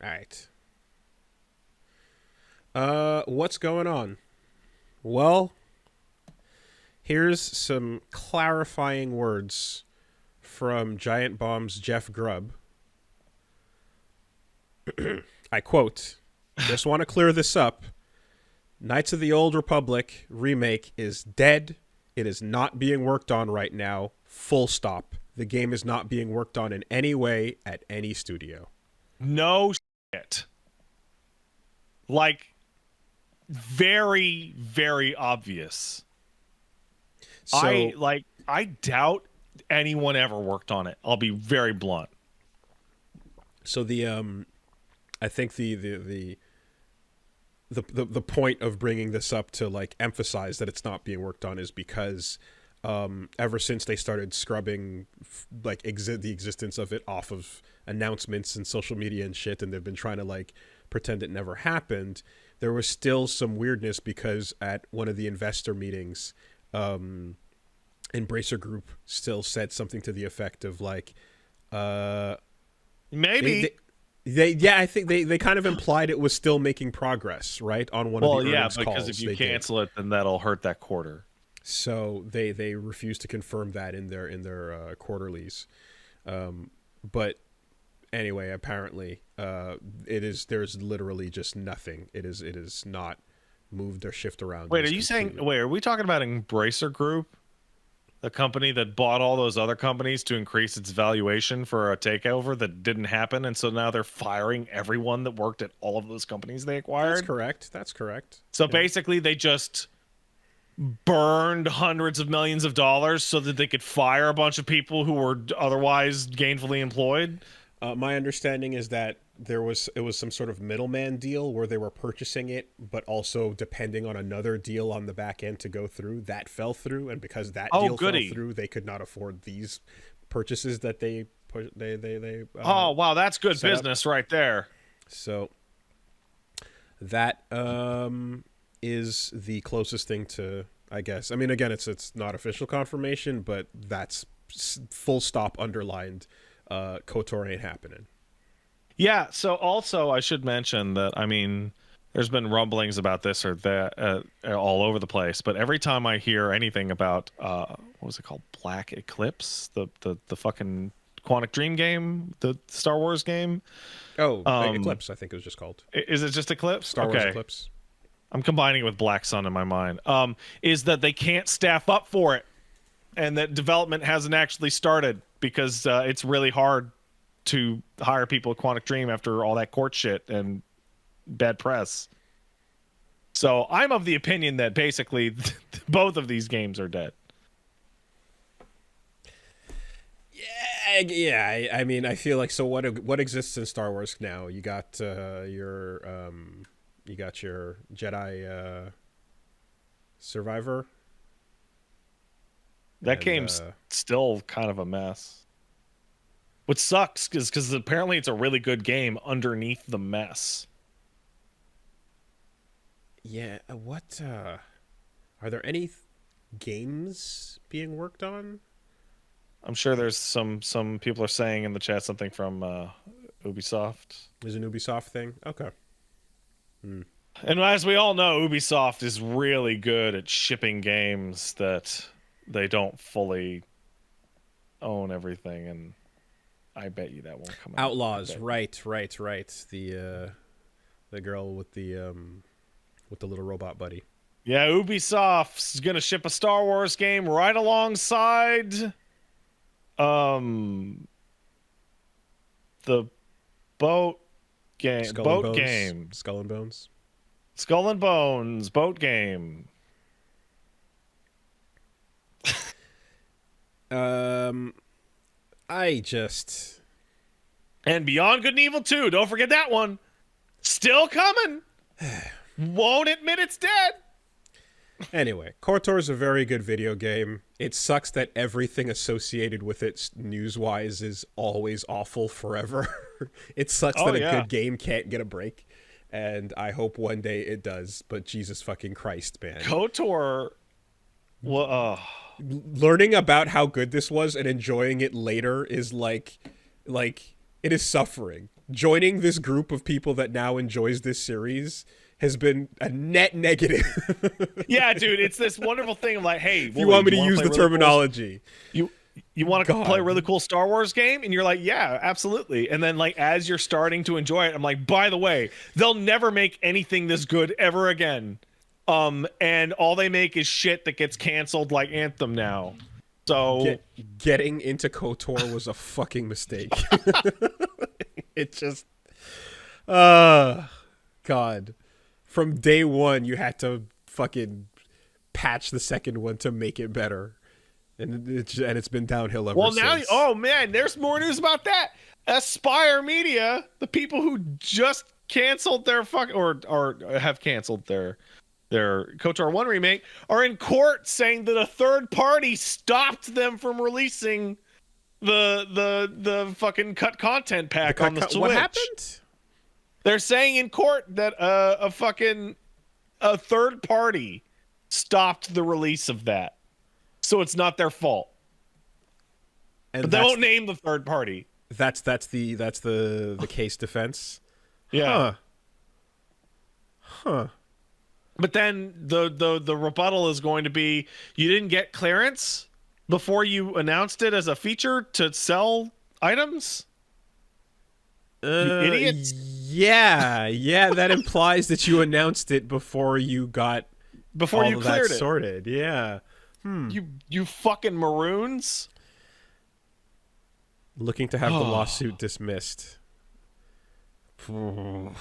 All right. What's going on? Well, here's some clarifying words from Giant Bomb's Jeff Grubb. I quote, just want to clear this up. Knights of the Old Republic remake is dead. It is not being worked on right now. Full stop. The game is not being worked on in any way at any studio. No shit. Like, very, very obvious. So, I doubt anyone ever worked on it. I'll be very blunt. So I think the point of bringing this up to like emphasize that it's not being worked on is because ever since they started scrubbing the existence of it off of announcements and social media and shit, and they've been trying to like pretend it never happened, there was still some weirdness because at one of the investor meetings, Embracer Group still said something to the effect of like, maybe. I think they kind of implied it was still making progress, right, on one of the earnings calls. Because if you cancel it, then that'll hurt that quarter. So they refused to confirm that in their quarterlies. But anyway, apparently, there's literally just nothing. It is not moved or shift around. Wait, are we talking about Embracer Group? The company that bought all those other companies to increase its valuation for a takeover that didn't happen, and so now they're firing everyone that worked at all of those companies they acquired? That's correct. So basically, they just burned hundreds of millions of dollars so that they could fire a bunch of people who were otherwise gainfully employed? My understanding is that it was some sort of middleman deal where they were purchasing it, but also depending on another deal on the back end to go through. That fell through, and because that deal fell through, they could not afford these purchases that they put. Oh wow, that's good business right there. So that is the closest thing to, I guess. I mean, again, it's not official confirmation, but that's full stop underlined. KOTOR ain't happening. Yeah, so also I should mention that, I mean, there's been rumblings about this or that all over the place, but every time I hear anything about what was it called, Black Eclipse, the fucking Quantic Dream game, the Star Wars game. Eclipse, I think it was just called. Is it just Eclipse? Star Wars Eclipse. I'm combining it with Black Sun in my mind. Is that they can't staff up for it, and that development hasn't actually started because it's really hard to hire people at Quantic Dream after all that court shit and bad press. So I'm of the opinion that basically both of these games are dead. Yeah. I mean, I feel like, so what exists in Star Wars now? You got your Jedi Survivor. That game's still kind of a mess. What sucks is because apparently it's a really good game underneath the mess. Yeah, what are there any games being worked on? I'm sure there's some people are saying in the chat something from Ubisoft. Is an Ubisoft thing? Okay. And as we all know, Ubisoft is really good at shipping games that they don't fully own everything, and I bet you that won't come out. Outlaws, right. The girl with the little robot buddy. Yeah, Ubisoft's gonna ship a Star Wars game right alongside the boat game. Skull and Bones. Skull and Bones boat game. And Beyond Good and Evil 2, don't forget that one. Still coming. Won't admit it's dead. Anyway, KOTOR is a very good video game. It sucks that everything associated with it news-wise is always awful forever. It sucks that a good game can't get a break, and I hope one day it does, but Jesus fucking Christ, man. KOTOR... Learning about how good this was and enjoying it later is like it is suffering. joining this group of people that now enjoys this series has been a net negative. Yeah, dude, it's this wonderful thing of like, hey, If you want me to use the terminology. You want to play a really cool Star Wars game? And you're like, yeah, absolutely. And then like as you're starting to enjoy it, I'm like, by the way, they'll never make anything this good ever again. And all they make is shit that gets canceled like Anthem now. So getting into KOTOR was a fucking mistake. It just God. From day one you had to fucking patch the second one to make it better. And it's been downhill ever since. Well, now, oh man, there's more news about that. Aspire Media, the people who just canceled their or have canceled their KOTOR 1 remake, are in court saying that a third party stopped them from releasing the fucking cut content pack on the Switch. What happened? They're saying in court that a third party stopped the release of that. So it's not their fault. And but they won't name the third party. That's the case defense. Yeah. Huh. But then the rebuttal is going to be, you didn't get clearance before you announced it as a feature to sell items? You idiots. Yeah, that implies that you announced it before you got you cleared it sorted. Yeah. You fucking maroons. Looking to have the lawsuit dismissed. I don't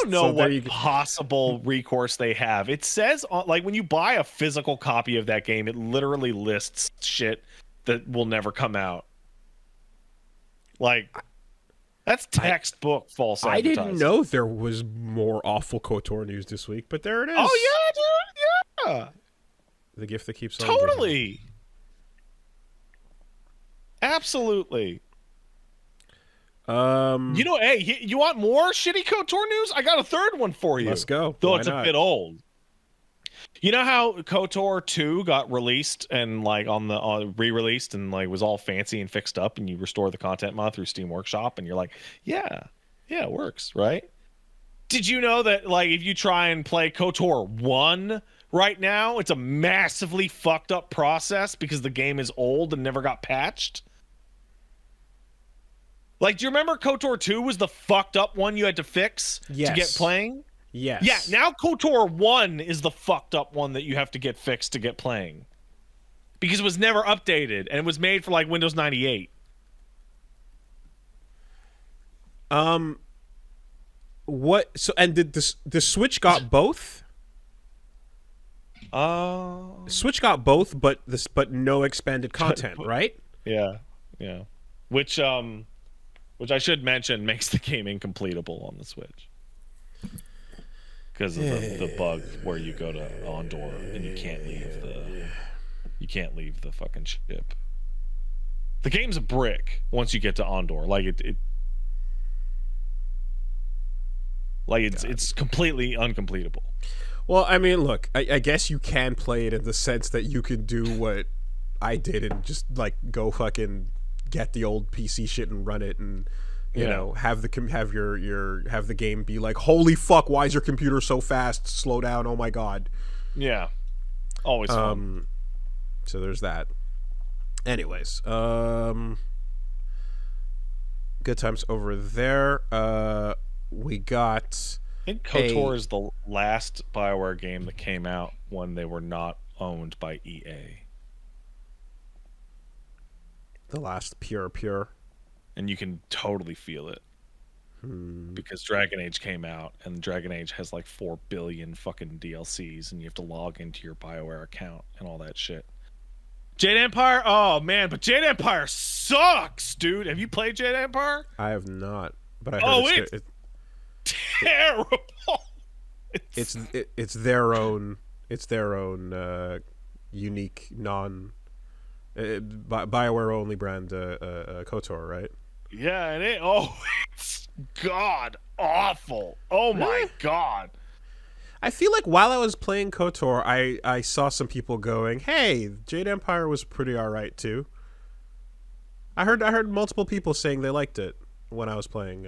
know what possible recourse they have. It says, like, when you buy a physical copy of that game, it literally lists shit that will never come out. Like, that's textbook false advertising. I didn't know there was more awful KOTOR news this week, but there it is. Oh, yeah, dude, yeah. The gift that keeps on totally giving. Absolutely. Hey, you want more shitty KOTOR news? I got a third one for you. Let's go. Though it's a bit old. You know how KOTOR 2 got released and like on the re-released and like was all fancy and fixed up, and you restore the content mod through Steam Workshop, and you're like, yeah, it works, right? Did you know that like if you try and play KOTOR 1 right now, it's a massively fucked up process because the game is old and never got patched? Like, do you remember KOTOR 2 was the fucked up one you had to fix to get playing? Yes. Yeah, now KOTOR 1 is the fucked up one that you have to get fixed to get playing. Because it was never updated, and it was made for, like, Windows 98. What? So, and did the Switch got both? Switch got both, but no expanded content, right? Yeah. Which I should mention makes the game incompletable on the Switch because of the bug where you go to Ondor and you can't leave the fucking ship. The game's a brick once you get to Ondor. It's completely uncompletable. Well, I mean, look, I guess you can play it in the sense that you can do what I did and just like go fucking get the old PC shit and run it, and you know have the game be like, holy fuck, why is your computer so fast? Slow down! Oh my god. Yeah, always fun. So there's that. Anyways, good times over there. We got. I think KOTOR is the last BioWare game that came out when they were not owned by EA. The last pure. And you can totally feel it. Because Dragon Age came out, and Dragon Age has like 4 billion fucking DLCs, and you have to log into your BioWare account and all that shit. Jade Empire? Oh, man, but Jade Empire sucks, dude. Have you played Jade Empire? I have not, but I heard it's terrible. It's their own unique BioWare only brand KOTOR, right? Yeah, it's god awful. Oh my god. I feel like while I was playing KOTOR, I saw some people going, "Hey, Jade Empire was pretty alright too." I heard multiple people saying they liked it when I was playing.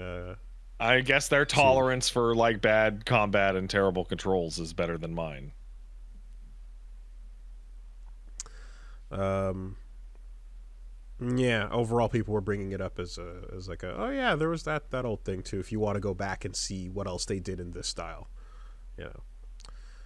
I guess their tolerance for like bad combat and terrible controls is better than mine. Yeah, overall people were bringing it up as like a, oh yeah, there was that old thing too. If you want to go back and see what else they did in this style, you know.